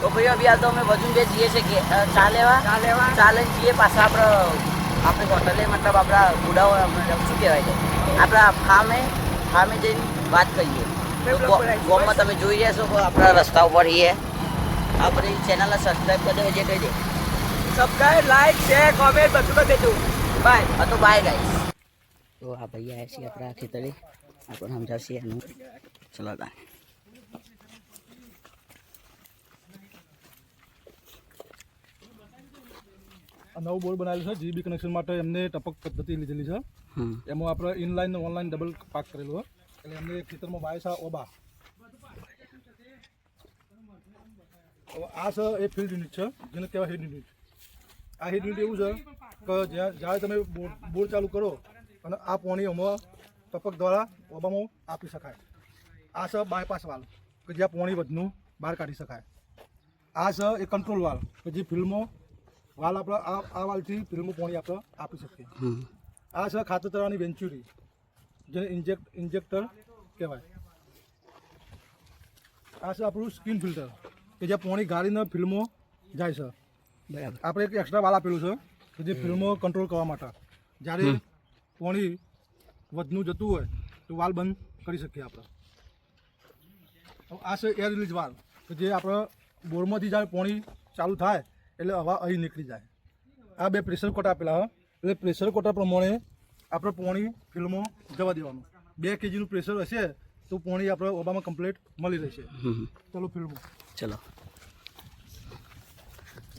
તો ભાઈ અભી આ તો અમે વજન બે જઈએ છે કે ચા લેવા ચાલે જઈએ પાછા આપણે હોટલે મતલબ આપણા ગુડાઓ શું કહેવાય છે આપણા ફાર્મે જઈને વાત કરીએ. ગોમમાં તમે જોઈ રહ્યા છો આપણા રસ્તા ઉપર એ આપણી ચેનલને સબસ્ક્રાઈબ કરી દેજો. જે કહી દે સબસ્ક્રાઇબ, લાઈક, શેર, કોમેન્ટ બધું કરી દેજો. બાય. હા તો બાય ગાઈસ. તો આ ભાઈ આવ્યા છીએ આપણા ખેતરે, આપણને સમજાવશે એનું. ચલો તા નવું બોર્ડ બનાવેલું છે જીબી કનેક્શન માટે. એમને ટપક પદ્ધતિ લીધેલી છે. એમાં આપણે ઇનલાઈન ને ઓનલાઈન ડબલ પાક કરેલું હોય. એટલે એમને ખેતરમાં વાય છે ઓબા. આ છે એ ફિલ્ડ યુનિટ છે જેને કહેવાય હેડ યુનિટ. આ હેડ યુનિટ એવું છે કે જ્યારે તમે બોર ચાલુ કરો અને આ પાણી આમાં ટપક દ્વારા ઓબામાં આપી શકાય. આ છે બાયપાસ વાલ્વ કે જ્યાં પાણી વધનું બહાર કાઢી શકાય. આ છે એ કંટ્રોલ વાલ્વ કે જે ફિલ્મમાં વાલ આપણે આ વાલથી ફિલ્મમાં પાણી આપણે આપી શકીએ. આ છે ખાતર તળાવની વેન્ચ્યુરી જેને ઇન્જેક્ટર કહેવાય. આ છે આપણું સ્કિન ફિલ્ટર કે જ્યાં પાણી ગાળીને ફિલ્મો જાય છે. બરાબર. આપણે એક એક્સ્ટ્રા વાલ આપેલું છે કે જે ફિલ્મો કંટ્રોલ કરવા માટે જ્યારે પાણી વધનું જતું હોય તો વાલ બંધ કરી શકીએ આપણે. આ છે એર રિલીઝ વાલ કે જે આપણે બોરમાંથી જ્યારે પાણી ચાલુ થાય એટલે હવા અહીં નીકળી જાય. આ બે પ્રેશર કોટા આપેલા હોય એટલે પ્રેશર કોટા પ્રમાણે આપણે પાણી ફિલ્મો જવા દેવાનું. 2 kgનું પ્રેશર હશે તો પાણી આપણે ઓબામાં કમ્પ્લીટ મળી રહેશે. ચલો ફિલ્મો ચલો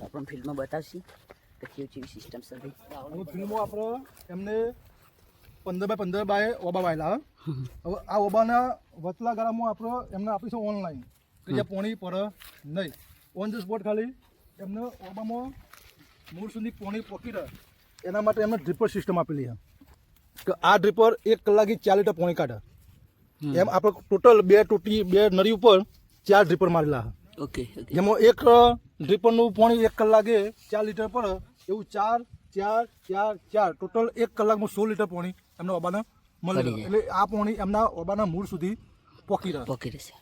આપણે ફિલ્મમાં બતાવશી કે કેવી સિસ્ટમ છે ભાઈ. હવે ફિલ્મો આપણે એમને 15x15 બાય ઓબા વાયેલા. હવે આ ઓબાના વચલા ગાળામાં આપણે એમને આપીશું ઓનલાઈન કે જ્યાં પાણી પડે નહીં. ઓન ધ સ્પોટ ખાલી એમને ઓબામાં મૂળ સુધી પાણી પહોંચી રહે એના માટે એમને ડ્રીપર સિસ્ટમ આપેલી છે કે આ ડ્રીપર 1 કલાકે 4 લીટર પાણી કાઢે. એમ આપણે ટોટલ 2 નળી ઉપર 4 ડ્રીપર મારેલા છે. ઓકે. જેમાં એક ડ્રીપરનું પાણી 1 કલાકે 4 લીટર પડે એવું 4 4 4 4 ટોટલ 1 કલાકમાં 16 લીટર પાણી એમના ઓબાને મળી રહે. એટલે આ પાણી એમના ઓબાના મૂળ સુધી પહોંચી રહેશે.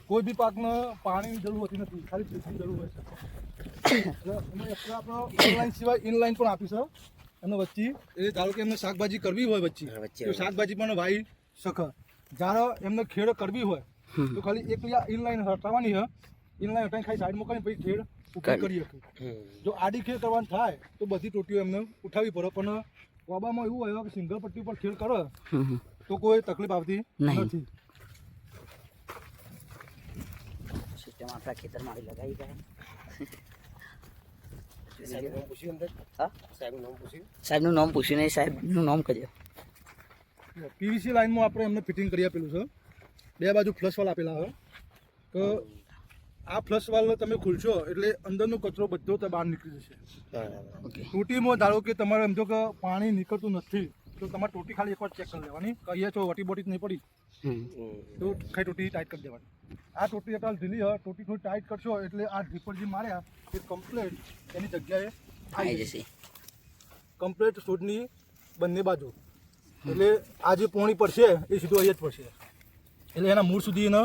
કોઈ બી પાકને પાણીની જરૂર હોતી નથી, ખાલી પૃથ્વીની જરૂર હોય છે. આપણે ઓનલાઈન સિવાય ઇનલાઈન પણ આપી છે એમને વચ્ચે. એ ધારો કે એમને શાકભાજી કરવી હોય વચ્ચે તો શાકભાજી પણ વાવી શકે. જ્યારે એમને ખેડ કરવી હોય તો ખાલી એક ઇનલાઈન હટાવવાની છે. ઇનલાઈન હટાવીને ખાલી સાઈડમાં કરીને પછી ખેડ ઉભી કરી શકે. જો આડી ખેડ કરવાનું થાય તો બધી ટોટીઓ એમને ઉઠાવવી પડે. પણ ઓબામાં એવું હોય કે સિંગલ પટ્ટી ઉપર ખેડ કરે તો કોઈ તકલીફ આવતી નથી. સિસ્ટમ આપણા ખેતરમાં આવી લગાવી જાય. સાહેબનું નામ પૂછ્યું નહીં. સાહેબનું નામ કર્યો. પીવીસી લાઈનમાં આપણે એમને ફિટિંગ કરી આપેલું છે. 2 બાજુ ફ્લશ વાલ આપેલા હોય તો આ ફ્લશ વાલ તમે ખોલશો એટલે અંદરનો કચરો બધો બહાર નીકળી જશે. ટોટીમાં ધારો કે તમારે સમજો કે પાણી નીકળતું નથી તો તમારે ટોટી ખાલી એકવાર ચેક કરી લેવાની કે અહીંયા છો વટી બોટી નહીં પડી તો ખાલી ટોટી ટાઈટ કરી દેવાની. આ ટોટી અત્યારે ઢીલી હોય, ટોટી થોડી ટાઈટ કરશો એટલે આ ડ્રીપર જે માર્યા એ કમ્પ્લેટ એની જગ્યાએ આવી જશે. કમ્પ્લેટ સોડની બંને બાજુ. એટલે આ જે પાણી પડશે એ સીધું અહીંયા જ પડશે. એટલે એના મૂળ સુધી એને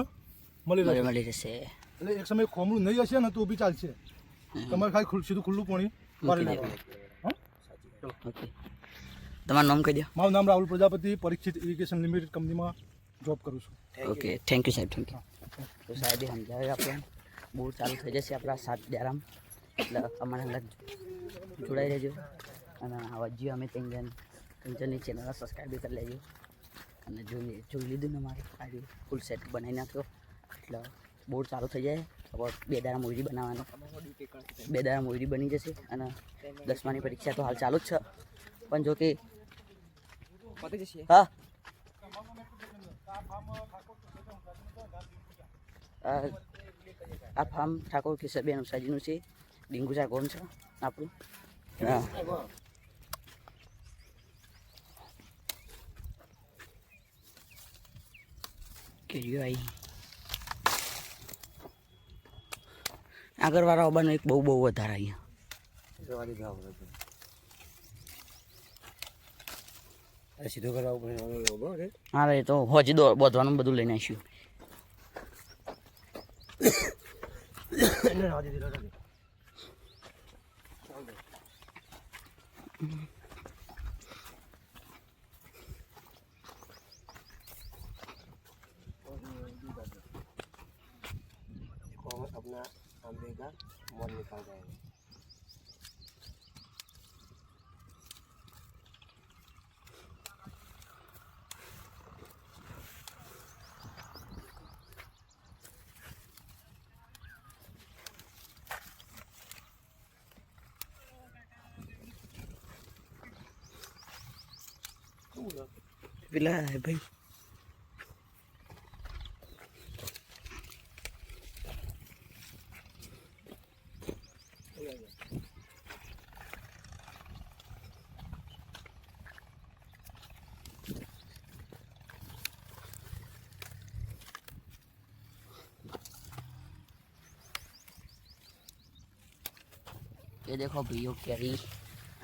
મળી જશે. એટલે એક સમય ખોમલું નહીં હશે ને તો બી ચાલશે. તમારે ખાલી સીધું ખુલ્લું પાણી વાળી લેવાનું. ઓકે. તમારું નામ કહી દો. મારું નામ રાહુલ પ્રજાપતિ, પરીક્ષિત ઇરિગેશન લિમિટેડ કંપનીમાં જોબ કરું છું. ઓકે, થેન્ક યુ સાહેબ, થેન્ક યુ. તો સાહેબે સમજાવે આપણે બોર ચાલુ થઈ જશે આપણા 7 દારામ. એટલે અમારા અંદર જોડાઈ રહેજો અને આવજો. અમે તેની ચેનલને સબસ્ક્રાઈબ કરી લેજો. અને જોઈ લીધું ને અમારે આજે ફૂલ સેટ બનાવી નાખ્યો. એટલે બોર ચાલુ થઈ જાય. હવે 2 દારા મોયરી બનાવવાનો. 2 દારા મોયરી બની જશે. અને 10માની પરીક્ષા તો હાલ ચાલુ જ છે. પણ જો કે હા આ ફાર્મ ઠાકોર કેશરબેન ઉષાજીનું છે. ડીંગુચા કોણ છે આપણું. હા કેરીઓ આવી. આગળવાળા ઓબાનો એક બહુ વધારે અહીંયા સીધો કરવા પડે. હા રે તો હોજી બોધવાનું બધું લઈને આવીશું. એને રાહ દીધી રાહ દીધી. अपना आंबे का मोल निकाल जाएगा. પેલા હે ભાઈ ये देखो भैया कैरी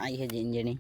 आई है झिंझनी